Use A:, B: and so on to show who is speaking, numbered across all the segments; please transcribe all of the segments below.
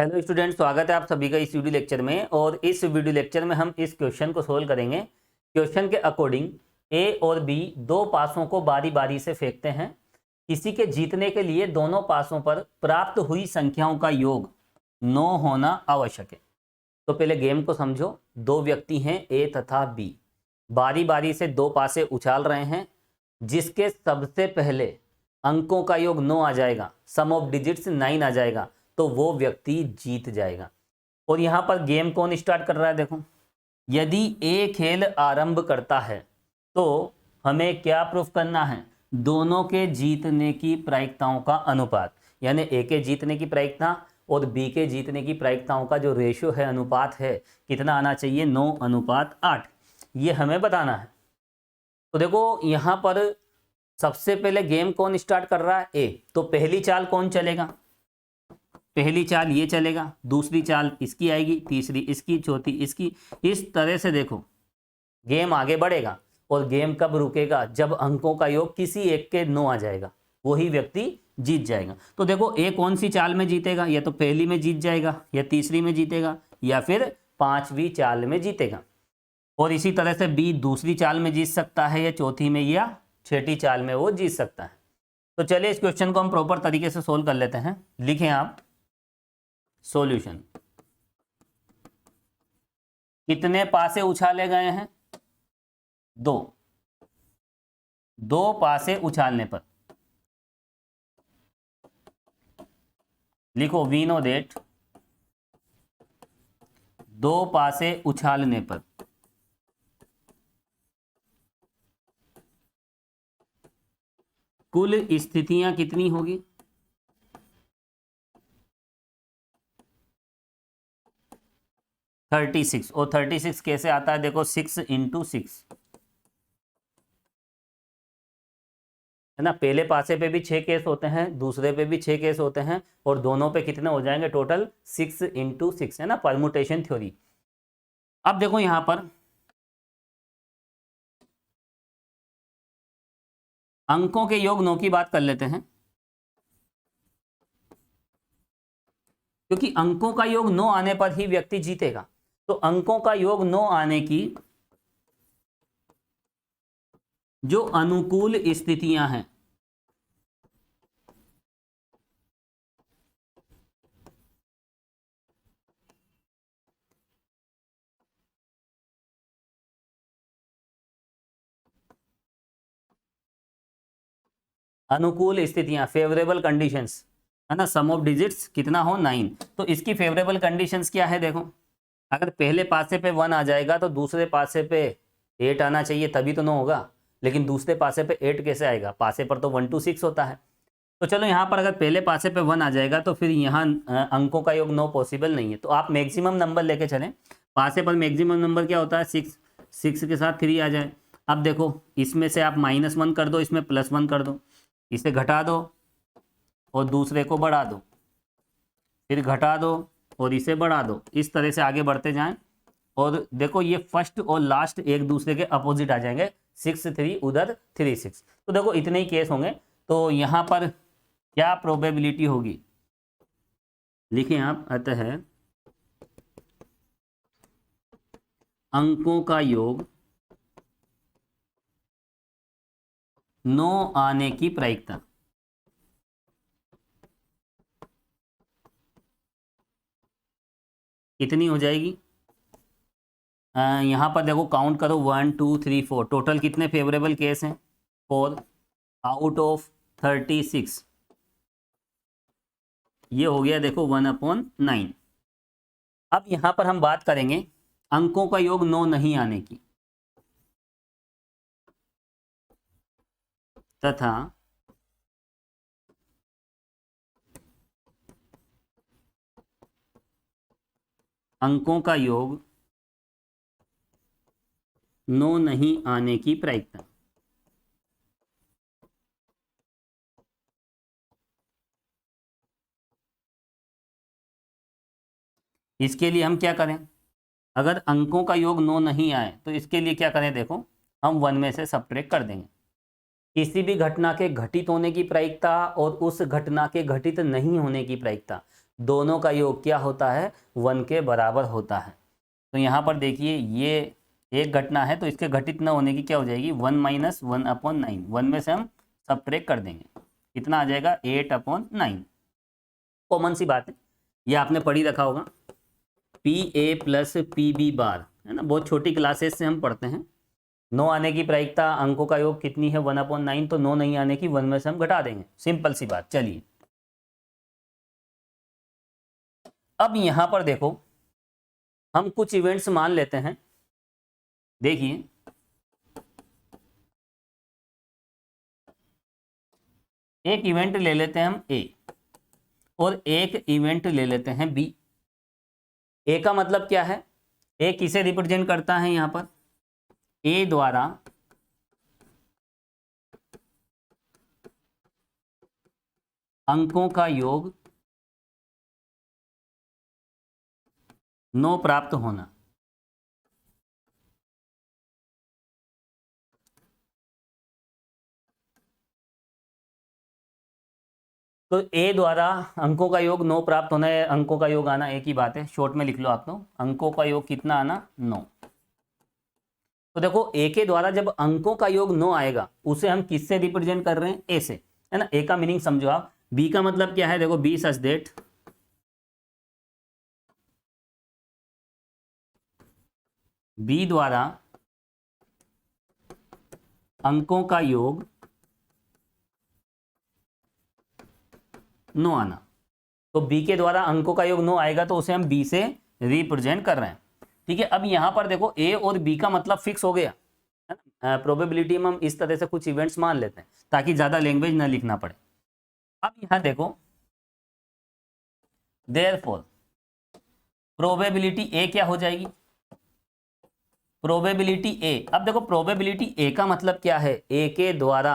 A: Hello student, स्वागत है आप सभी का इस वीडियो लेक्चर में। और इस वीडियो लेक्चर में हम इस क्वेश्चन को सोल्व करेंगे। क्वेश्चन के अकॉर्डिंग ए और बी दो पासों को बारी बारी से फेंकते हैं। किसी के जीतने के लिए दोनों पासों पर प्राप्त हुई संख्याओं का योग 9 होना आवश्यक है। तो पहले गेम को समझो। दो व्यक्ति हैं ए तथा बी, बारी बारी से दो पासे उछाल रहे हैं। जिसके सबसे पहले अंकों का योग 9 आ जाएगा, सम ऑफ डिजिट्स 9 आ जाएगा, तो वो व्यक्ति जीत जाएगा। और यहां पर गेम कौन स्टार्ट कर रहा है? देखो, यदि ए खेल आरंभ करता है तो हमें क्या प्रूफ करना है? दोनों के जीतने की प्रायिकताओं का अनुपात, यानी ए के जीतने की प्रायिकता और बी के जीतने की प्रायिकताओं का जो रेशियो है, अनुपात है, कितना आना चाहिए? 9:8। ये हमें बताना है। तो देखो यहां पर सबसे पहले गेम कौन स्टार्ट कर रहा है? ए। तो पहली चाल कौन चलेगा? पहली चाल ये चलेगा, दूसरी चाल इसकी आएगी, तीसरी इसकी, चौथी इसकी। इस तरह से देखो गेम आगे बढ़ेगा। और गेम कब रुकेगा? जब अंकों का योग किसी एक के 9 आ जाएगा, वही व्यक्ति जीत जाएगा। तो देखो ए कौन सी चाल में जीतेगा? या तो पहली में जीत जाएगा, या तीसरी में जीतेगा, या फिर पांचवी चाल में जीतेगा। और इसी तरह से बी दूसरी चाल में जीत सकता है, या चौथी में, या छठी चाल में वो जीत सकता है। तो चलिए इस क्वेश्चन को हम प्रॉपर तरीके से सोल्व कर लेते हैं। लिखें आप सॉल्यूशन। कितने पासे उछाले गए हैं? दो पासे उछालने पर लिखो वी नो दैट दो पासे उछालने पर कुल स्थितियां कितनी होगी? 36। और 36 कैसे आता है? देखो 6 × 6 है ना। पहले पासे पे भी 6 केस होते हैं, दूसरे पे भी 6 केस होते हैं, और दोनों पे कितने हो जाएंगे? टोटल 6 × 6 है ना, परमुटेशन थ्योरी। अब देखो यहां पर अंकों के योग 9 की बात कर लेते हैं, क्योंकि अंकों का योग 9 आने पर ही व्यक्ति जीतेगा। तो अंकों का योग 9 आने की जो अनुकूल स्थितियां हैं, अनुकूल स्थितियां, फेवरेबल कंडीशंस है ना, सम ऑफ डिजिट्स कितना हो? 9। तो इसकी फेवरेबल कंडीशंस क्या है? देखो, अगर पहले पासे पे 1 आ जाएगा तो दूसरे पासे पे 8 आना चाहिए, तभी तो 9 होगा। लेकिन दूसरे पासे पे 8 कैसे आएगा? पासे पर तो 1 to 6 होता है। तो चलो यहाँ पर अगर पहले पासे पे 1 आ जाएगा तो फिर यहाँ अंकों का योग 9 पॉसिबल नहीं है। तो आप मैक्सिमम नंबर लेके चलें। पासे पर मैक्सिमम नंबर क्या होता है? 6। 6 के साथ 3 आ जाए। अब देखो इसमें से आप -1 कर दो, इसमें +1 कर दो, इसे घटा दो और दूसरे को बढ़ा दो, फिर घटा दो और इसे बढ़ा दो। इस तरह से आगे बढ़ते जाएं। और देखो ये फर्स्ट और लास्ट एक दूसरे के अपोजिट आ जाएंगे। 6 3 उधर 3 6। तो देखो इतने ही केस होंगे। तो यहाँ पर क्या प्रोबेबिलिटी होगी? लिखें आप, अतः अंकों का योग 9 आने की प्रायिकता कितनी हो जाएगी? यहाँ पर देखो काउंट करो, 1 2 3 4, टोटल कितने फेवरेबल केस हैं? 4 आउट ऑफ 36। ये हो गया देखो 1/9। अब यहाँ पर हम बात करेंगे अंकों का योग 9 नहीं आने की, तथा अंकों का योग 9 नहीं आने की प्रायिकता। इसके लिए हम क्या करें? अगर अंकों का योग 9 नहीं आए तो इसके लिए क्या करें? देखो हम 1 में से सब्ट्रैक्ट कर देंगे। किसी भी घटना के घटित होने की प्रायिकता और उस घटना के घटित नहीं होने की प्रायिकता, दोनों का योग क्या होता है, 1 के बराबर होता है। तो यहाँ पर देखिए ये एक घटना है तो इसके घटित न होने की क्या हो जाएगी, 1 माइनस 1/9। 1 में से हम सबट्रैक्ट कर देंगे, कितना आ जाएगा, 8/9। कॉमन सी बात है, ये आपने पढ़ी रखा होगा, PA प्लस PB बार, है ना, बहुत छोटी क्लासेस से हम पढ़ते हैं। 9 आने की प्रायिकता अंकों का योग कितनी है, 1/9, तो 9 नहीं आने की 1 में से हम घटा देंगे, सिंपल सी बात। चलिए अब यहां पर देखो, हम कुछ इवेंट्स मान लेते हैं। देखिए एक इवेंट ले लेते हैं हम A और एक इवेंट ले लेते हैं B। A का मतलब क्या है, A किसे रिप्रेजेंट करता है, यहां पर A द्वारा अंकों का योग 9 प्राप्त होना। तो A द्वारा अंकों का योग 9 प्राप्त होना है, अंकों का योग आना एक ही बात है, शॉर्ट में लिख लो आप लोग, अंकों का योग कितना आना, 9। तो देखो A के द्वारा जब अंकों का योग 9 आएगा, उसे हम किससे रिप्रेजेंट कर रहे हैं, A से, है ना। A का मीनिंग समझो आप। B का मतलब क्या है, देखो B सच दैट B द्वारा अंकों का योग 9 आना। तो B के द्वारा अंकों का योग 9 आएगा तो उसे हम B से रिप्रेजेंट कर रहे हैं, ठीक है। अब यहां पर देखो A और B का मतलब फिक्स हो गया, है ना। प्रोबेबिलिटी में हम इस तरह से कुछ इवेंट्स मान लेते हैं ताकि ज्यादा लैंग्वेज ना लिखना पड़े। अब यहां देखो, देयरफॉर प्रोबेबिलिटी A क्या हो जाएगी, प्रोबेबिलिटी A। अब देखो प्रोबेबिलिटी A का मतलब क्या है, A के द्वारा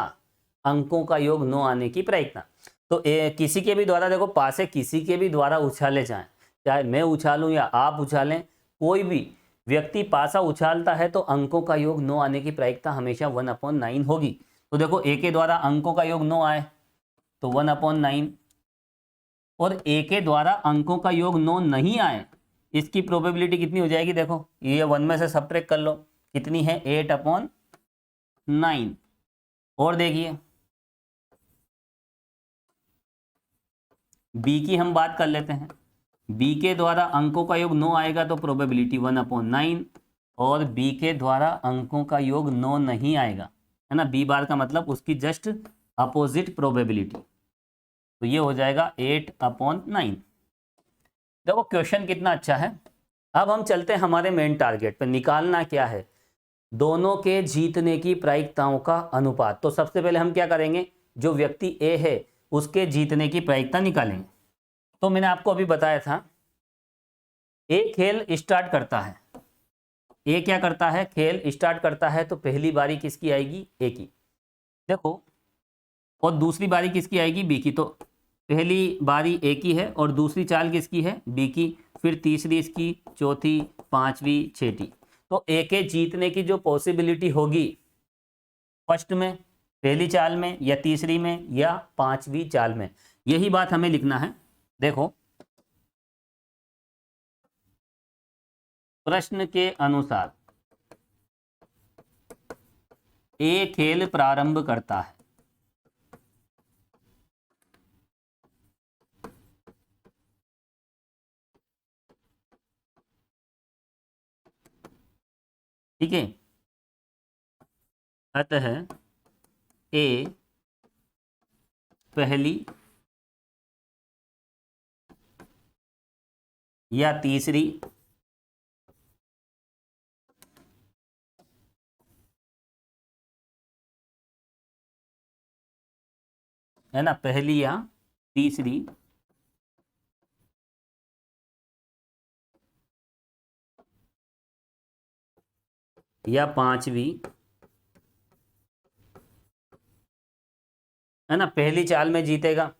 A: अंकों का योग 9 आने की प्रायिकता। तो किसी के भी द्वारा, देखो पासे किसी के भी द्वारा उछाले जाएं, चाहे मैं उछालूं या आप उछालें, कोई भी व्यक्ति पासा उछालता है तो अंकों का योग 9 आने की प्रायिकता हमेशा 1/9 होगी। तो देखो A के द्वारा अंकों का योग 9 आए तो 1/9, और A के द्वारा अंकों का योग 9 नहीं आए, इसकी प्रोबेबिलिटी कितनी हो जाएगी, देखो ये 1 में से सबट्रैक्ट कर लो, कितनी है, 8/9। और देखिए B की हम बात कर लेते हैं। B के द्वारा अंकों का योग 9 आएगा तो प्रोबेबिलिटी 1/9, और B के द्वारा अंकों का योग 9 नहीं आएगा, है ना, B बार का मतलब उसकी जस्ट अपोजिट प्रोबेबिलिटी, तो ये हो जाएगा 8/9। देखो क्वेश्चन कितना अच्छा है। अब हम चलते हैं हमारे मेन टारगेट पे, निकालना क्या है, दोनों के जीतने की प्रायिकताओं का अनुपात। तो सबसे पहले हम क्या करेंगे, जो व्यक्ति A है उसके जीतने की प्रायिकता निकालेंगे। तो मैंने आपको अभी बताया था, A खेल स्टार्ट करता है, A क्या करता है, खेल स्टार्ट करता है, तो पहली बारी किसकी आएगी, A की, देखो, और दूसरी बारी किसकी आएगी, B की। तो पहली बारी A की है और दूसरी चाल किसकी है, B की, फिर तीसरी इसकी, चौथी, पांचवी, छठी। तो A के जीतने की जो पॉसिबिलिटी होगी फर्स्ट में, पहली चाल में, या तीसरी में, या पांचवी चाल में, यही बात हमें लिखना है। देखो प्रश्न के अनुसार A खेल प्रारंभ करता है, ठीक है। अतः A पहली या तीसरी है ना, पहली या तीसरी या पांचवी, है ना, पहली चाल में जीतेगा,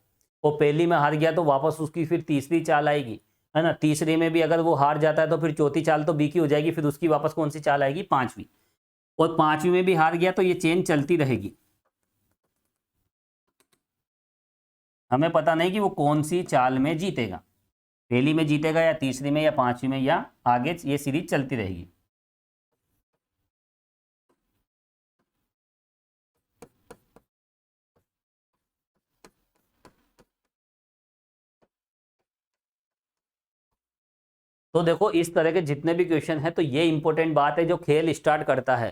A: वो पहली में हार गया तो वापस उसकी फिर तीसरी चाल आएगी, है ना, तीसरी में भी अगर वो हार जाता है तो फिर चौथी चाल तो B की हो जाएगी, फिर उसकी वापस कौन सी चाल आएगी, पांचवी, और पांचवी में भी हार गया तो ये चेन चलती रहेगी। हमें पता नहीं कि वो कौन सी चाल में जीतेगा, पहली में जीतेगा या तीसरी में या पांचवी में, या आगे ये सीरीज चलती रहेगी। तो देखो इस तरह के जितने भी क्वेश्चन है, तो ये इंपॉर्टेंट बात है, जो खेल स्टार्ट करता है,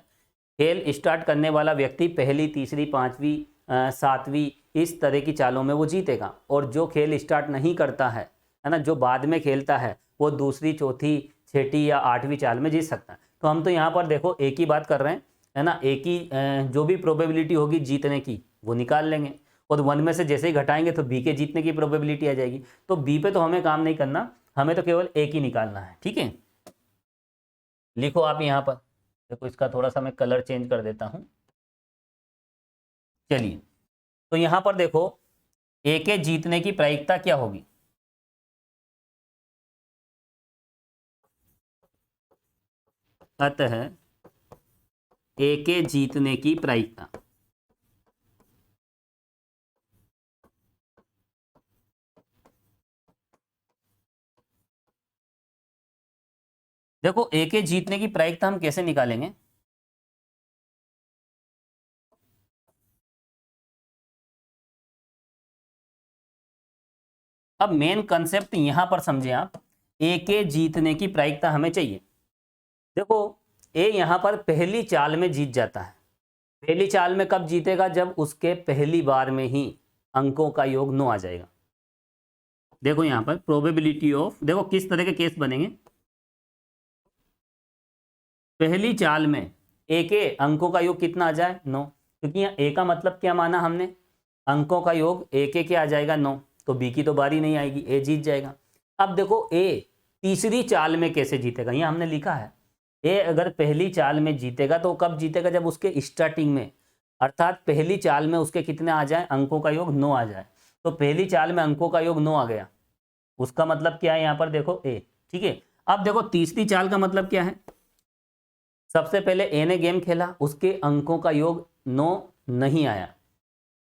A: खेल स्टार्ट करने वाला व्यक्ति पहली, तीसरी, पांचवी, सातवीं इस तरह की चालों में वो जीतेगा, और जो खेल स्टार्ट नहीं करता है ना, जो बाद में खेलता है, वो दूसरी, चौथी, छठी या आठवीं चाल में जीत सकता है। तो हम तो यहाँ पर देखो एक ही बात कर रहे हैं, है ना, एक ही जो भी प्रोबेबिलिटी होगी जीतने की वो निकाल लेंगे, और वन में से जैसे ही घटाएंगे तो बी के जीतने की प्रोबेबिलिटी आ जाएगी। तो बी पे तो हमें काम नहीं करना, हमें तो केवल एक ही निकालना है। ठीक है, लिखो आप यहाँ पर, देखो इसका थोड़ा सा मैं कलर चेंज कर देता हूँ। चलिए, तो यहाँ पर देखो ए के जीतने की प्रायिकता क्या होगी। अतः ए के जीतने की प्रायिकता, देखो ए के जीतने की प्रायिकता हम कैसे निकालेंगे। अब मेन कंसेप्ट यहां पर समझे आप, ए के जीतने की प्रायिकता हमें चाहिए। देखो ए यहां पर पहली चाल में जीत जाता है। पहली चाल में कब जीतेगा, जब उसके पहली बार में ही अंकों का योग 9 आ जाएगा। देखो यहां पर प्रोबेबिलिटी ऑफ, देखो किस तरह के केस बनेंगे। पहली चाल में ए के अंकों का योग कितना आ जाए, 9, क्योंकि यहाँ ए का मतलब क्या माना हमने, अंकों का योग ए के क्या आ जाएगा, 9, तो बी की तो बारी नहीं आएगी, ए जीत जाएगा। अब देखो ए तीसरी चाल में कैसे जीतेगा, यहाँ हमने लिखा है ए अगर पहली चाल में जीतेगा तो कब जीतेगा, जब उसके स्टार्टिंग में, अर्थात पहली चाल में उसके कितने आ जाए, अंकों का योग 9 आ जाए। तो पहली चाल में अंकों का योग 9 आ गया, उसका मतलब क्या है यहाँ पर देखो ए। ठीक है, अब देखो तीसरी चाल का मतलब क्या है, सबसे पहले ए ने गेम खेला, उसके अंकों का योग 9 नहीं आया,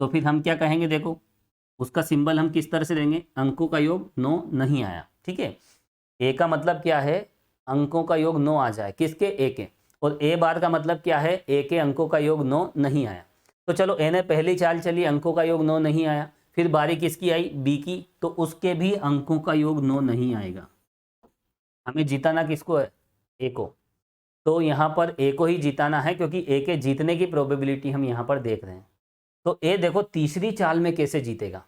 A: तो फिर हम क्या कहेंगे, देखो उसका सिंबल हम किस तरह से देंगे, अंकों का योग 9 नहीं आया। ठीक है, ए का मतलब क्या है, अंकों का योग 9 आ जाए, किसके, ए के, और ए बार का मतलब क्या है, ए के अंकों का योग 9 नहीं आया। तो चलो ए ने पहली चाल चली, अंकों का योग 9 नहीं आया, फिर बारी किसकी आई, बी की, तो उसके भी अंकों का योग 9 नहीं आएगा। हमें जिताना किसको है, ए को, तो यहाँ पर ए को ही जिताना है, क्योंकि ए के जीतने की प्रोबेबिलिटी हम यहाँ पर देख रहे हैं। तो ए देखो तीसरी चाल में कैसे जीतेगा,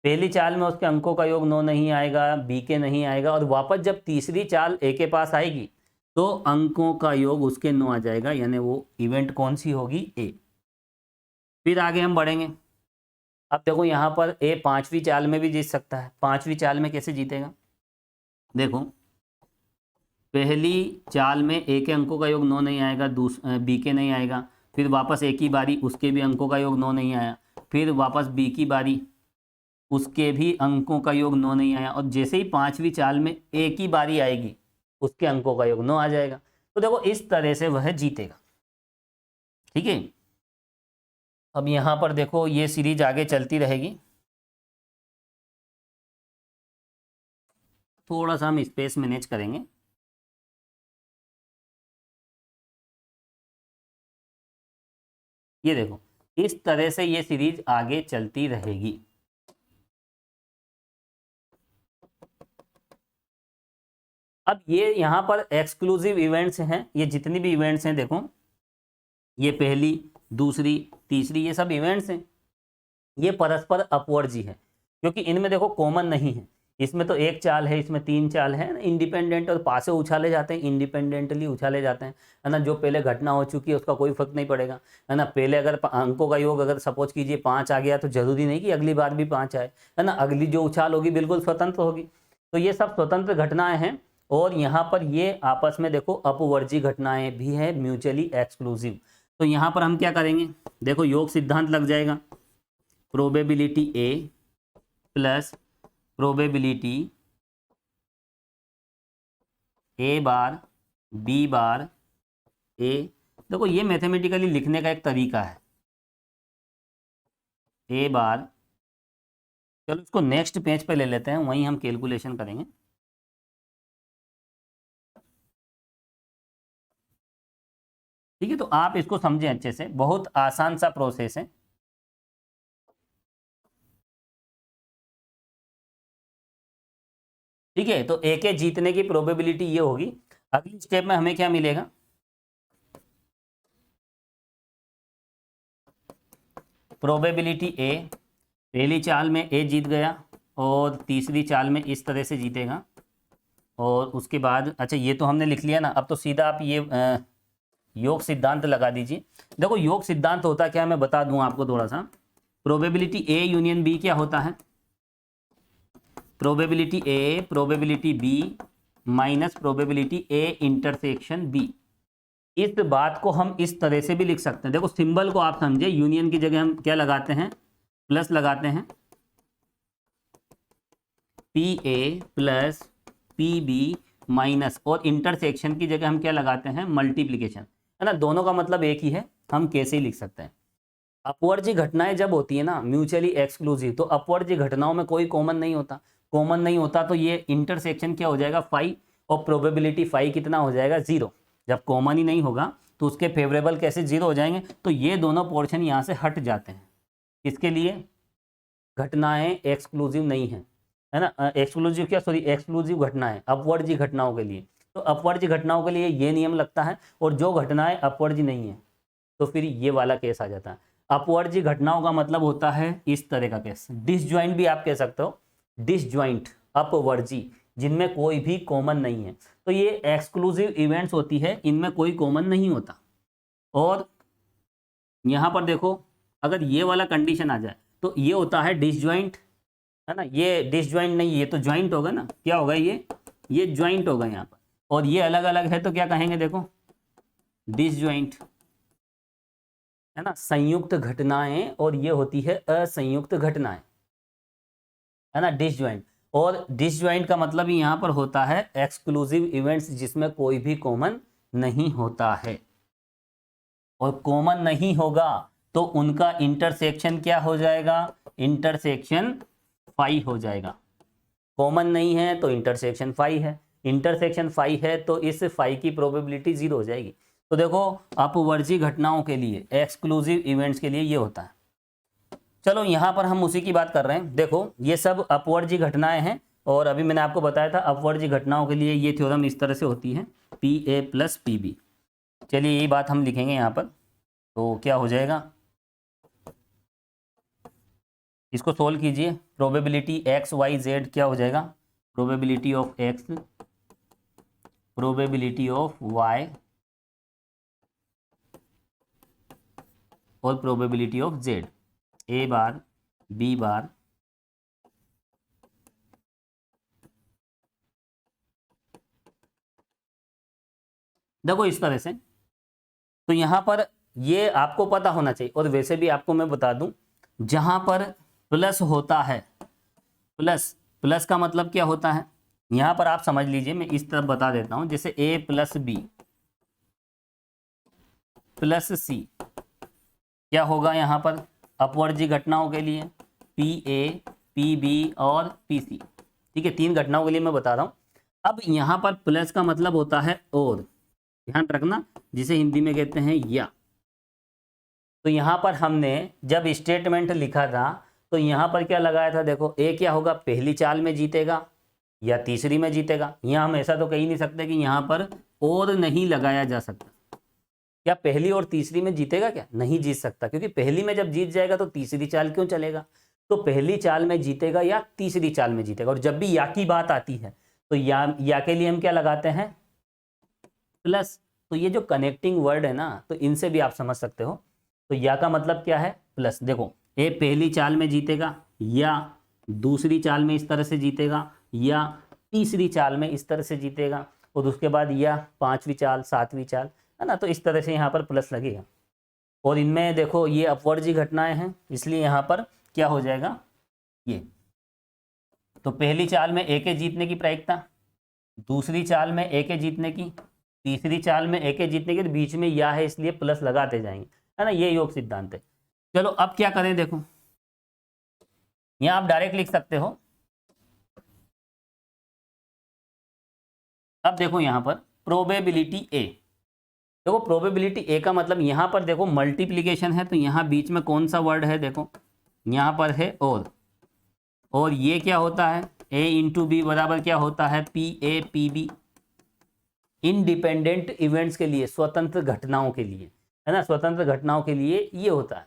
A: पहली चाल में उसके अंकों का योग 9 नहीं आएगा, बी के नहीं आएगा, और वापस जब तीसरी चाल ए के पास आएगी तो अंकों का योग उसके 9 आ जाएगा, यानी वो इवेंट कौन सी होगी, ए। फिर आगे हम बढ़ेंगे। अब देखो यहाँ पर ए पांचवी चाल में भी जीत सकता है, पांचवी चाल में कैसे जीतेगा, देखो पहली चाल में ए के अंकों का योग 9 नहीं आएगा, बी के नहीं आएगा, फिर वापस ए की बारी, उसके भी अंकों का योग 9 नहीं आया, फिर वापस बी की बारी, उसके भी अंकों का योग 9 नहीं आया, और जैसे ही पांचवी चाल में ए की बारी आएगी उसके अंकों का योग 9 आ जाएगा। तो देखो इस तरह से वह जीतेगा। ठीक है, अब यहाँ पर देखो ये सीरीज आगे चलती रहेगी, थोड़ा सा हम स्पेस मैनेज करेंगे। ये देखो इस तरह से ये सीरीज आगे चलती रहेगी। अब ये यहाँ पर एक्सक्लूसिव इवेंट्स हैं, ये जितनी भी इवेंट्स हैं देखो, ये पहली, दूसरी, तीसरी, ये सब इवेंट्स हैं, ये परस्पर अपवर्जी है, क्योंकि इनमें देखो कॉमन नहीं है। इसमें तो एक चाल है, इसमें 3 चाल है, इंडिपेंडेंट और पासे उछाले जाते हैं, इंडिपेंडेंटली उछाले जाते हैं, है ना। जो पहले घटना हो चुकी है उसका कोई फर्क नहीं पड़ेगा, है ना। पहले अगर अंकों का योग अगर सपोज कीजिए 5 आ गया, तो जरूरी नहीं कि अगली बार भी 5 आए, है ना। अगली जो उछाल होगी बिल्कुल स्वतंत्र होगी। तो ये सब स्वतंत्र घटनाएं हैं, और यहाँ पर ये आपस में देखो अपवर्जी घटनाएं भी है, म्यूचुअली एक्सक्लूसिव। तो यहाँ पर हम क्या करेंगे, देखो योग सिद्धांत लग जाएगा, probability A plus probability A bar B bar A. देखो ये मैथमेटिकली लिखने का एक तरीका है, ए बार चलो इसको नेक्स्ट पेज पे ले लेते हैं, वहीं हम कैलकुलेशन करेंगे। ठीक है, तो आप इसको समझें अच्छे से, बहुत आसान सा प्रोसेस है। ठीक है, तो ए के जीतने की प्रोबेबिलिटी ये होगी। अगली स्टेप में हमें क्या मिलेगा, प्रोबेबिलिटी ए, पहली चाल में ए जीत गया और तीसरी चाल में इस तरह से जीतेगा। और उसके बाद अच्छा ये तो हमने लिख लिया ना, अब तो सीधा आप ये योग सिद्धांत लगा दीजिए। देखो योग सिद्धांत होता क्या है, मैं बता दूं आपको थोड़ा सा। प्रोबेबिलिटी ए यूनियन बी क्या होता है, probability A probability B minus probability A intersection B. इस बात को हम इस तरह से भी लिख सकते हैं, देखो सिंबल को आप समझे, यूनियन की जगह हम क्या लगाते हैं, प्लस लगाते हैं, P A plus P B minus, और इंटरसेक्शन की जगह हम क्या लगाते हैं, मल्टीप्लीकेशन, है ना। दोनों का मतलब एक ही है, हम कैसे ही लिख सकते हैं। अपवर्जी घटनाएं जब होती है ना म्यूचुअली एक्सक्लूसिव, तो अपवर्जी घटनाओं में कोई कॉमन नहीं होता। कॉमन नहीं होता तो ये इंटरसेक्शन क्या हो जाएगा, फाई, और प्रोबेबिलिटी फाई कितना हो जाएगा, 0। जब कॉमन ही नहीं होगा तो उसके फेवरेबल कैसे 0 हो जाएंगे, तो ये दोनों पोर्शन यहाँ से हट जाते हैं। इसके लिए घटनाएं एक्सक्लूसिव नहीं है, है ना। एक्सक्लूसिव क्या, सॉरी एक्सक्लूसिव घटनाएं अपवर्जी घटनाओं के लिए, तो अपवर्जी घटनाओं के लिए ये नियम लगता है। और जो घटनाएं अपवर्जी नहीं है तो फिर ये वाला केस आ जाता है। अपवर्जी घटनाओं का मतलब होता है इस तरह का केस, डिसजॉइंट भी आप कह सकते हो, डिसजॉइंट अपवर्जी, जिनमें कोई भी कॉमन नहीं है, तो ये एक्सक्लूसिव इवेंट्स होती है, इनमें कोई कॉमन नहीं होता। और यहाँ पर देखो अगर ये वाला कंडीशन आ जाए तो ये होता है डिसजॉइंट, है ना। ये डिसजॉइंट नहीं, ये तो ज्वाइंट होगा ना, क्या होगा ये ज्वाइंट होगा यहाँ पर। और ये अलग अलग है तो क्या कहेंगे, देखो डिसजॉइंट, है ना, संयुक्त घटनाएं, और ये होती है असंयुक्त घटनाएं, है ना, डिसजॉइंट। और डिसजॉइंट का मतलब ही यहाँ पर होता है एक्सक्लूसिव इवेंट्स जिसमें कोई भी कॉमन नहीं होता है। और कॉमन नहीं होगा तो उनका इंटरसेक्शन क्या हो जाएगा, इंटरसेक्शन फाई हो जाएगा। कॉमन नहीं है तो इंटरसेक्शन फाई है, इंटरसेक्शन फाई है तो इस फाई की प्रोबेबिलिटी 0 हो जाएगी। तो देखो अपवर्जी घटनाओं के लिए, एक्सक्लूसिव इवेंट्स के लिए ये होता है। चलो यहाँ पर हम उसी की बात कर रहे हैं। देखो ये सब अपवर्जी घटनाएं हैं, और अभी मैंने आपको बताया था अपवर्जी घटनाओं के लिए ये थ्योरम इस तरह से होती है, P A plus P B. चलिए यही बात हम लिखेंगे यहाँ पर, तो क्या हो जाएगा, इसको सोल्व कीजिए। प्रोबेबिलिटी एक्स वाई जेड क्या हो जाएगा, probability of X, probability of Y और probability of Z, A bar B bar देखो इस तरह से। तो यहाँ पर ये आपको पता होना चाहिए, और वैसे भी आपको मैं बता दूं, जहां पर प्लस होता है, प्लस प्लस का मतलब क्या होता है, यहां पर आप समझ लीजिए, मैं इस तरफ बता देता हूं, जैसे ए प्लस बी प्लस सी, क्या होगा यहाँ पर अपवर्जी घटनाओं के लिए, पी ए पी बी और पी सी। ठीक है, 3 घटनाओं के लिए मैं बता रहा हूं। अब यहाँ पर प्लस का मतलब होता है और, ध्यान रखना, जिसे हिंदी में कहते हैं या। तो यहाँ पर हमने जब स्टेटमेंट लिखा था तो यहाँ पर क्या लगाया था, देखो ए क्या होगा, पहली चाल में जीतेगा या तीसरी में जीतेगा। यहाँ हम ऐसा तो कह ही नहीं सकते कि यहाँ पर और नहीं लगाया जा सकता, क्या पहली और तीसरी में जीतेगा, क्या नहीं जीत सकता, क्योंकि पहली में जब जीत जाएगा तो तीसरी चाल क्यों चलेगा। तो पहली चाल में जीतेगा या तीसरी चाल में जीतेगा। और जब भी या की बात आती है तो या के लिए हम क्या लगाते हैं, प्लस। तो ये जो कनेक्टिंग वर्ड है ना, तो इनसे भी आप समझ सकते हो। तो या का मतलब क्या है, प्लस। देखो ए पहली चाल में जीतेगा, या दूसरी चाल में इस तरह से जीतेगा, या तीसरी चाल में इस तरह से जीतेगा, और उसके बाद या पांचवी चाल, सातवीं चाल, है ना। तो इस तरह से यहाँ पर प्लस लगेगा। और इनमें देखो ये अपवर्जी घटनाएं हैं, इसलिए यहाँ पर क्या हो जाएगा ये। तो पहली चाल में ए के जीतने की प्रायिकता, दूसरी चाल में ए के जीतने की, तीसरी चाल में ए के जीतने की, तो बीच में या है इसलिए प्लस लगाते जाएंगे, है ना। ये योग सिद्धांत है। चलो अब क्या करें, देखो यहाँ आप डायरेक्ट लिख सकते हो। अब देखो यहाँ पर प्रोबेबिलिटी ए, देखो प्रोबेबिलिटी ए का मतलब यहाँ पर देखो मल्टीप्लिकेशन है, तो यहाँ बीच में कौन सा वर्ड है, देखो यहाँ पर है और ये क्या होता है, ए इंटू बी बराबर क्या होता है, P A P B. Independent events के लिए, स्वतंत्र घटनाओं के लिए, है ना, स्वतंत्र घटनाओं के लिए ये होता है।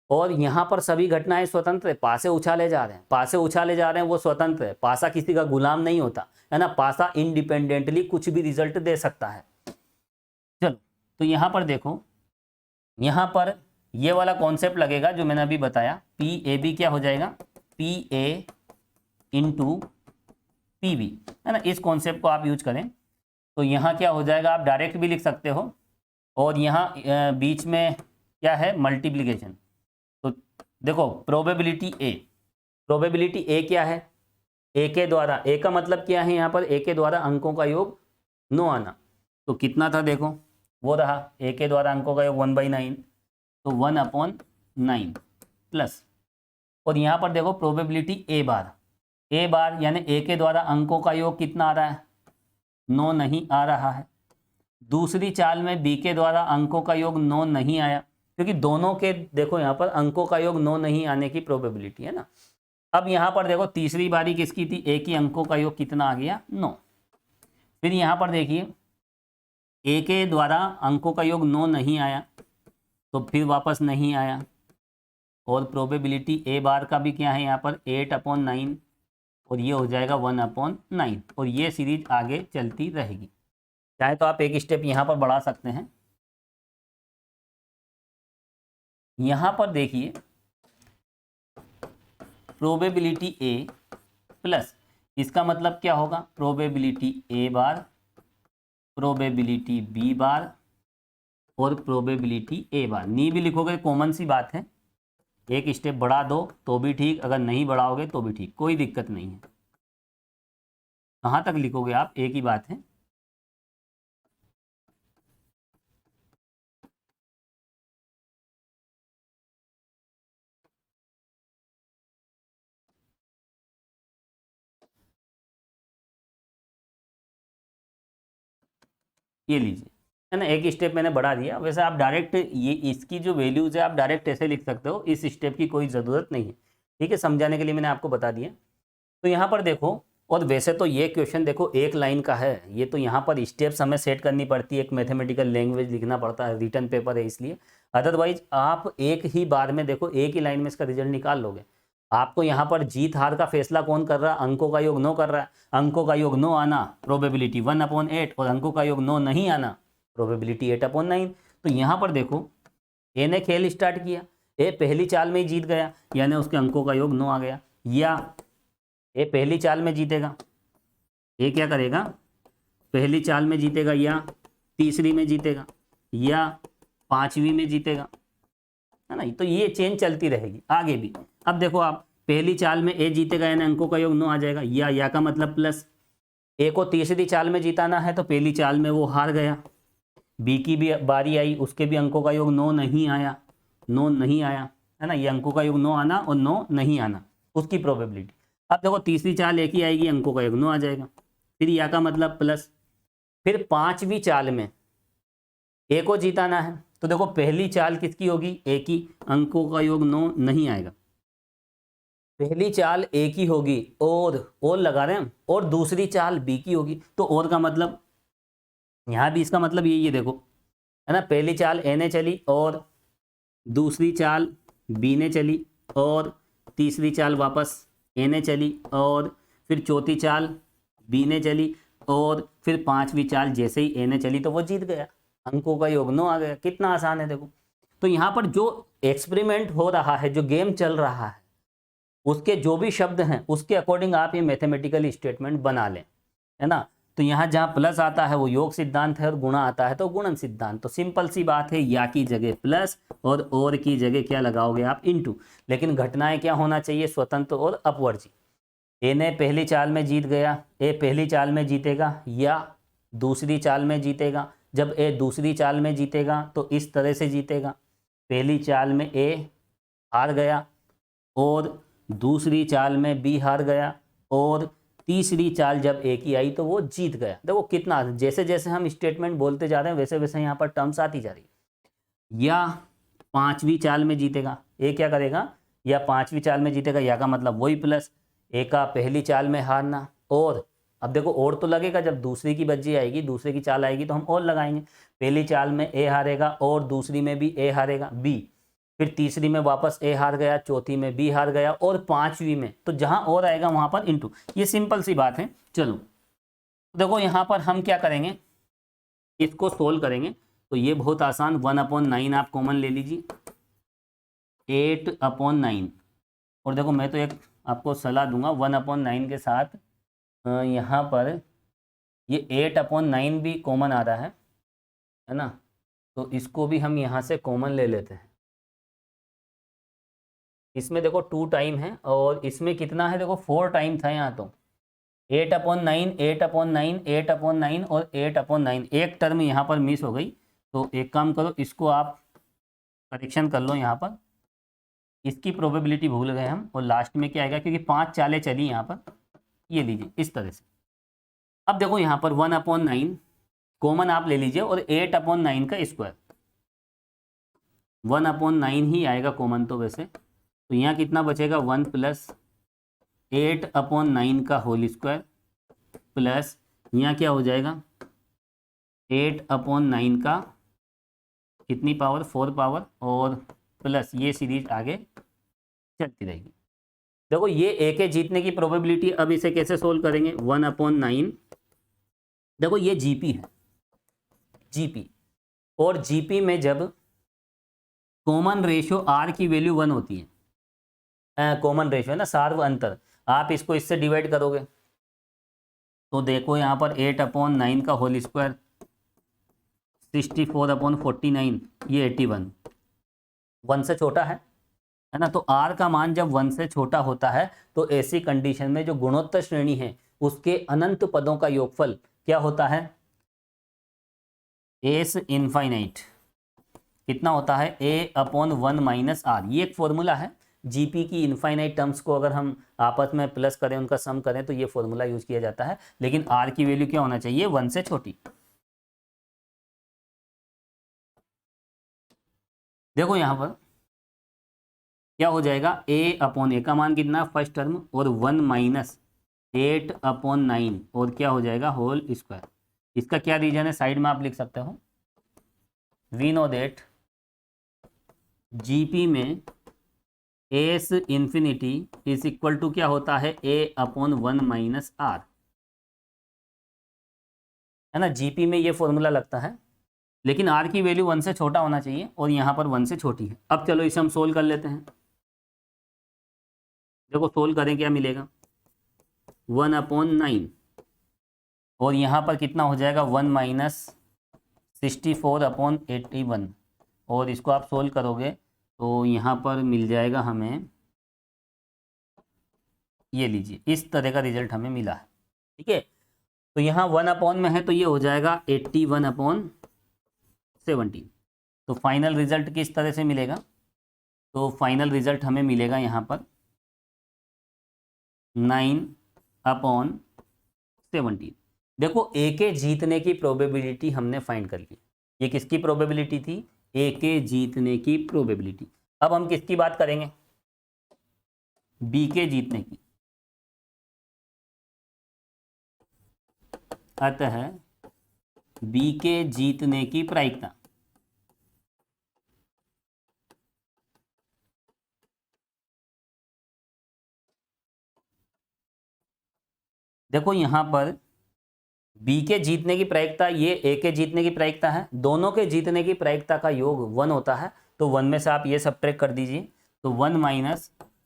A: और यहाँ पर सभी घटनाएं स्वतंत्र है, पासे उछाले जा रहे हैं, पासे उछाले जा रहे हैं, वो स्वतंत्र है, पासा किसी का गुलाम नहीं होता, है ना, पासा इंडिपेंडेंटली कुछ भी रिजल्ट दे सकता है। चलो तो यहाँ पर देखो, यहाँ पर ये वाला कॉन्सेप्ट लगेगा जो मैंने अभी बताया, पी ए बी क्या हो जाएगा, P A into P B, है ना, इस कॉन्सेप्ट को आप यूज करें तो यहाँ क्या हो जाएगा, आप डायरेक्ट भी लिख सकते हो, और यहाँ बीच में क्या है, मल्टीप्लिकेशन। तो देखो प्रोबेबिलिटी ए क्या है, ए के द्वारा, ए का मतलब क्या है यहाँ पर, ए के द्वारा अंकों का योग 9 आना, तो कितना था देखो, वो रहा ए के द्वारा अंकों का योग 1/9, तो 1/9 प्लस, और यहाँ पर देखो प्रोबेबिलिटी ए बार यानी ए के द्वारा अंकों का योग कितना आ रहा है, 9 नहीं आ रहा है। दूसरी चाल में बी के द्वारा अंकों का योग 9 नहीं आया, क्योंकि दोनों के देखो यहाँ पर अंकों का योग 9 नहीं आने की प्रोबेबिलिटी है ना। अब यहाँ पर देखो तीसरी बारी किसकी थी, ए की अंकों का योग कितना आ गया, 9। फिर यहाँ पर देखिए ए के द्वारा अंकों का योग 9 नहीं आया, तो फिर वापस नहीं आया, और प्रोबेबिलिटी ए बार का भी क्या है यहाँ पर 8/9, और ये हो जाएगा 1/9, और ये सीरीज आगे चलती रहेगी। चाहे तो आप एक स्टेप यहाँ पर बढ़ा सकते हैं। यहाँ पर देखिए प्रोबेबिलिटी ए प्लस, इसका मतलब क्या होगा, probability A bar, probability B bar और प्रोबेबिलिटी ए बार। नी भी लिखोगे कॉमन सी बात है, एक स्टेप बढ़ा दो तो भी ठीक, अगर नहीं बढ़ाओगे तो भी ठीक, कोई दिक्कत नहीं है। कहाँ तक लिखोगे आप, एक ही बात है। ये लीजिए, है ना, एक स्टेप मैंने बढ़ा दिया। वैसे आप डायरेक्ट ये इसकी जो वैल्यूज है आप डायरेक्ट ऐसे लिख सकते हो, इस स्टेप की कोई ज़रूरत नहीं है, ठीक है, समझाने के लिए मैंने आपको बता दिया। तो यहाँ पर देखो, और वैसे तो ये क्वेश्चन देखो एक लाइन का है, ये तो यहाँ पर स्टेप्स हमें सेट करनी पड़ती है, एक मैथमेटिकल लैंग्वेज लिखना पड़ता है, रिटर्न पेपर है इसलिए, अदरवाइज आप एक ही बार में देखो एक ही लाइन में इसका रिजल्ट निकाल लोगे। आपको यहाँ पर जीत हार का फैसला कौन कर रहा है, अंकों का योग 9 कर रहा है, अंकों का योग 9 आना प्रोबेबिलिटी 1/8, और अंकों का योग 9 नहीं आना प्रोबेबिलिटी 8/9। तो यहाँ पर देखो ए ने खेल स्टार्ट किया, ए पहली चाल में ही जीत गया, यानी उसके अंकों का योग 9 आ गया, या ए पहली चाल में जीतेगा, ए क्या करेगा, पहली चाल में जीतेगा, या तीसरी में जीतेगा, या पांचवी में जीतेगा, है ना। तो ये चेंज चलती रहेगी आगे भी। अब देखो आप पहली चाल में ए जीतेगा यानी अंकों का योग 9 आ जाएगा, या का मतलब प्लस, ए को तीसरी चाल में जीताना है तो पहली चाल में वो हार गया, बी की भी बारी आई, उसके भी अंकों का योग 9 नहीं आया, 9 नहीं आया, है ना, ये अंकों का योग 9 आना और 9 नहीं आना उसकी प्रोबेबिलिटी। अब देखो तीसरी चाल एक ही आएगी, अंकों का योग 9 आ जाएगा, फिर या का मतलब प्लस, फिर पांचवी चाल में ए को जीताना है तो देखो पहली चाल किसकी होगी, ए की, अंकों का योग 9 नहीं आएगा, पहली चाल ए की होगी और लगा रहे हैं, और दूसरी चाल बी की होगी, तो और का मतलब यहाँ भी इसका मतलब यही है, देखो है ना, पहली चाल ए ने चली और दूसरी चाल बी ने चली और तीसरी चाल वापस ए ने चली और फिर चौथी चाल बी ने चली और फिर पांचवी चाल जैसे ही ए ने चली तो वो जीत गया, अंकों का योग 9 आ गया। कितना आसान है देखो। तो यहाँ पर जो एक्सपेरिमेंट हो रहा है, जो गेम चल रहा है, उसके जो भी शब्द हैं उसके अकॉर्डिंग आप ये मैथमेटिकल स्टेटमेंट बना लें, है ना। तो यहाँ जहाँ प्लस आता है वो योग सिद्धांत है और गुणा आता है तो गुणन सिद्धांत। तो सिंपल सी बात है, या की जगह प्लस और की जगह क्या लगाओगे आप, इनटू। लेकिन घटनाएं क्या होना चाहिए, स्वतंत्र और अपवर्जी। ए ने पहली चाल में जीत गया, ए पहली चाल में जीतेगा या दूसरी चाल में जीतेगा। जब ए दूसरी चाल में जीतेगा तो इस तरह से जीतेगा, पहली चाल में ए हार गया और दूसरी चाल में बी हार गया और तीसरी चाल जब ए की आई तो वो जीत गया। देखो कितना, जैसे जैसे हम स्टेटमेंट बोलते जा रहे हैं वैसे वैसे यहाँ पर टर्म्स आती जा रही है। या पांचवी चाल में जीतेगा, ए क्या करेगा, या पांचवी चाल में जीतेगा, या का मतलब वही प्लस ए का पहली चाल में हारना। और अब देखो और तो लगेगा, जब दूसरी की बज्जी आएगी, दूसरे की चाल आएगी तो हम और लगाएंगे। पहली चाल में ए हारेगा और दूसरी में भी ए हारेगा बी, फिर तीसरी में वापस ए हार गया, चौथी में बी हार गया और पांचवी में तो जहां और आएगा वहां पर इनटू। ये सिंपल सी बात है। चलो देखो यहां पर हम क्या करेंगे, इसको सोल्व करेंगे। तो ये बहुत आसान, 1/9 आप कॉमन ले लीजिए, 8/9। और देखो मैं तो एक आपको सलाह दूंगा, 1/9 के साथ यहाँ पर ये 8/9 भी कॉमन आ रहा है ना, तो इसको भी हम यहाँ से कॉमन ले लेते हैं। इसमें देखो 2 टाइम है और इसमें कितना है, देखो 4 टाइम था यहाँ। तो 8/9 8/9 8/9 और 8/9, एक टर्म यहाँ पर मिस हो गई। तो एक काम करो, इसको आप करेक्शन कर लो यहाँ पर, इसकी प्रोबेबिलिटी भूल गए हम। और लास्ट में क्या आएगा, क्योंकि 5 चालें चली यहाँ पर, ये लीजिए इस तरह से। अब देखो यहाँ पर 1/9 कॉमन आप ले लीजिए और 8/9 का स्क्वायर, 1/9 ही आएगा कॉमन तो वैसे। तो यहाँ कितना बचेगा, 1 + 8/9 का होल स्क्वायर प्लस यहाँ क्या हो जाएगा 8/9 का कितनी पावर, 4 पावर, और प्लस ये सीरीज आगे चलती रहेगी। देखो ये ए के जीतने की प्रोबेबिलिटी, अब इसे कैसे सोल्व करेंगे, 1/9। देखो ये जीपी है, जीपी, और जीपी में जब कॉमन रेशियो आर की वैल्यू 1 होती है, कॉमन रेशियो है ना, सार्व अंतर, आप इसको इससे डिवाइड करोगे तो देखो यहाँ पर 8/9 का होल स्क्वायर 64/49, ये 81, 1 से छोटा है ना। तो r का मान जब 1 से छोटा होता है तो ऐसी कंडीशन में जो गुणोत्तर श्रेणी है उसके अनंत पदों का योगफल क्या होता है, एस इनफाइनाइट कितना होता है, a/1 - r। ये एक फॉर्मूला है, जीपी की इनफाइनाइट टर्म्स को अगर हम आपस में प्लस करें, उनका सम करें तो ये फॉर्मूला यूज किया जाता है। लेकिन r की वैल्यू क्या होना चाहिए, 1 से छोटी। देखो यहाँ पर क्या हो जाएगा, a/a का मान कितना, फर्स्ट टर्म, और 1 - 8/9 और क्या हो जाएगा होल स्क्वायर। इसका क्या रीजन है, साइड में आप लिख सकते हो। वी नो दैट जीपी में S infinity is equal to क्या होता है, a/1 - r, है ना। जीपी में ये फॉर्मूला लगता है, लेकिन r की वैल्यू 1 से छोटा होना चाहिए और यहाँ पर 1 से छोटी है। अब चलो इसे हम सोल्व कर लेते हैं। देखो सोल्व करें क्या मिलेगा, 1/9 और यहाँ पर कितना हो जाएगा 1 - 64/81, और इसको आप सोल्व करोगे तो यहाँ पर मिल जाएगा हमें, ये लीजिए इस तरह का रिजल्ट हमें मिला है। ठीक है, तो यहाँ 1 में है तो ये हो जाएगा 81/17। तो फाइनल रिजल्ट किस तरह से मिलेगा, तो फाइनल रिजल्ट हमें मिलेगा यहाँ पर 9/17। देखो ए के जीतने की प्रोबेबिलिटी हमने फाइंड कर ली। ये किसकी प्रोबेबिलिटी थी, ए के जीतने की प्रोबेबिलिटी। अब हम किसकी बात करेंगे, बी के जीतने की। अतः बी के जीतने की प्रायिकता, देखो यहां पर बी के जीतने की प्रायिकता, ये ए के जीतने की प्रायिकता है, दोनों के जीतने की प्रायिकता का योग 1 होता है। तो 1 में से आप ये सब्ट्रैक्ट कर दीजिए, तो 1 -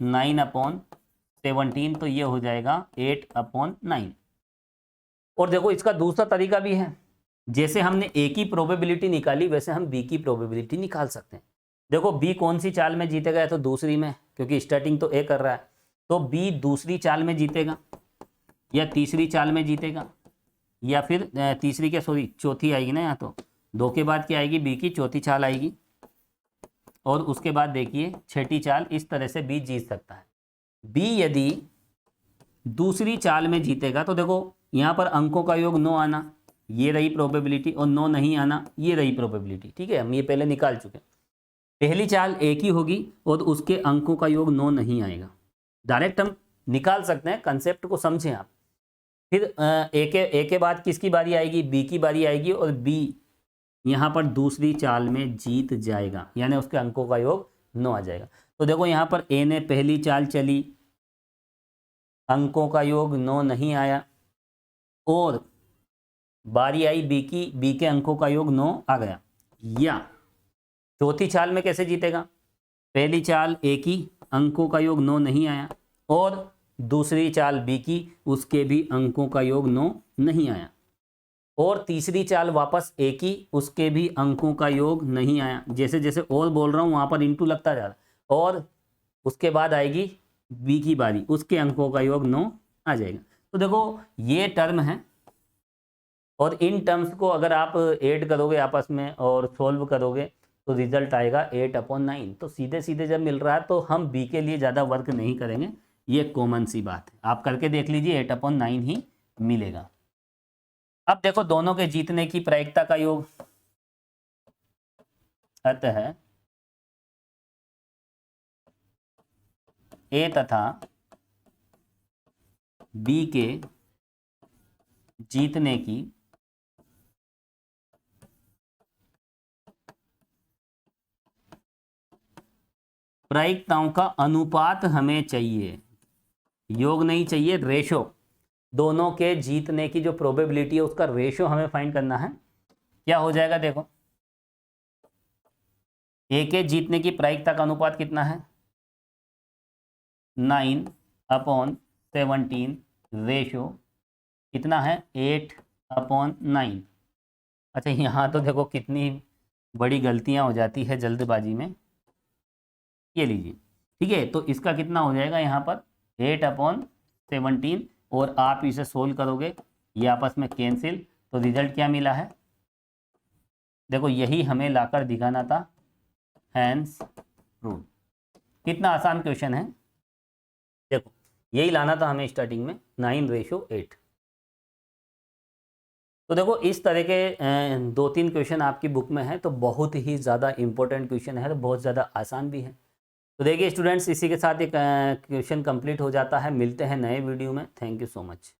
A: 9/17, तो ये हो जाएगा 8/9। और देखो इसका दूसरा तरीका भी है, जैसे हमने ए की प्रोबेबिलिटी निकाली वैसे हम बी की प्रोबेबिलिटी निकाल सकते हैं। देखो बी कौन सी चाल में जीतेगा, तो दूसरी में, क्योंकि स्टार्टिंग तो ए कर रहा है, तो बी दूसरी चाल में जीतेगा या तीसरी चाल में जीतेगा, या फिर तीसरी क्या सॉरी चौथी आएगी ना, यहाँ तो 2 के बाद क्या आएगी, बी की चौथी चाल आएगी, और उसके बाद देखिए छठी चाल, इस तरह से बी जीत सकता है। बी यदि दूसरी चाल में जीतेगा, तो देखो यहाँ पर अंकों का योग 9 आना, ये रही प्रोबेबिलिटी, और 9 नहीं आना, ये रही प्रोबेबिलिटी। ठीक है, हम ये पहले निकाल चुके हैं। पहली चाल एक ही होगी और उसके अंकों का योग 9 नहीं आएगा। डायरेक्ट हम निकाल सकते हैं, कंसेप्ट को समझें आप। फिर ए के बाद किसकी बारी आएगी? बी की बारी आएगी, और बी यहाँ पर दूसरी चाल में जीत जाएगा, यानी उसके अंकों का योग 9 आ जाएगा। तो देखो यहाँ पर ए ने पहली चाल चली, अंकों का योग 9 नहीं आया, और बारी आई बी की, बी के अंकों का योग 9 आ गया। या चौथी चाल में कैसे जीतेगा? पहली चाल ए की, अंकों का योग 9 नहीं आया, और दूसरी चाल बी की, उसके भी अंकों का योग 9 नहीं आया, और तीसरी चाल वापस ए की, उसके भी अंकों का योग नहीं आया। जैसे जैसे और बोल रहा हूँ वहाँ पर इंटू लगता जा रहा है। और उसके बाद आएगी बी की बारी, उसके अंकों का योग 9 आ जाएगा। तो देखो ये टर्म है, और इन टर्म्स को अगर आप ऐड करोगे आपस में और सोल्व करोगे तो रिजल्ट आएगा 8/9। तो सीधे सीधे जब मिल रहा है तो हम बी के लिए ज़्यादा वर्क नहीं करेंगे, ये कॉमन सी बात है। आप करके देख लीजिए, 8/9 ही मिलेगा। अब देखो दोनों के जीतने की प्रायिकता का योग, अतः ए तथा बी के जीतने की प्रायिकताओं का अनुपात हमें चाहिए, योग नहीं चाहिए, रेशो। दोनों के जीतने की जो प्रोबेबिलिटी है उसका रेशो हमें फाइंड करना है। क्या हो जाएगा? देखो ए के जीतने की प्रायिकता का अनुपात कितना है? 9/17 रेशो कितना है? 8/9। अच्छा, यहाँ तो देखो कितनी बड़ी गलतियाँ हो जाती है जल्दबाजी में। ये लीजिए, ठीक है, तो इसका कितना हो जाएगा यहाँ पर? 8/17, और आप इसे सोल्व करोगे, ये आपस में कैंसिल, तो रिजल्ट क्या मिला है? देखो यही हमें लाकर दिखाना था, हैंस प्रूव। कितना आसान क्वेश्चन है, देखो यही लाना था हमें स्टार्टिंग में, 9/8। तो देखो इस तरह के 2-3 क्वेश्चन आपकी बुक में है, तो बहुत ही ज़्यादा इंपॉर्टेंट क्वेश्चन है, तो बहुत ज़्यादा आसान भी है। तो देखिए स्टूडेंट्स, इसी के साथ एक क्वेश्चन कंप्लीट हो जाता है। मिलते हैं नए वीडियो में। Thank you so much.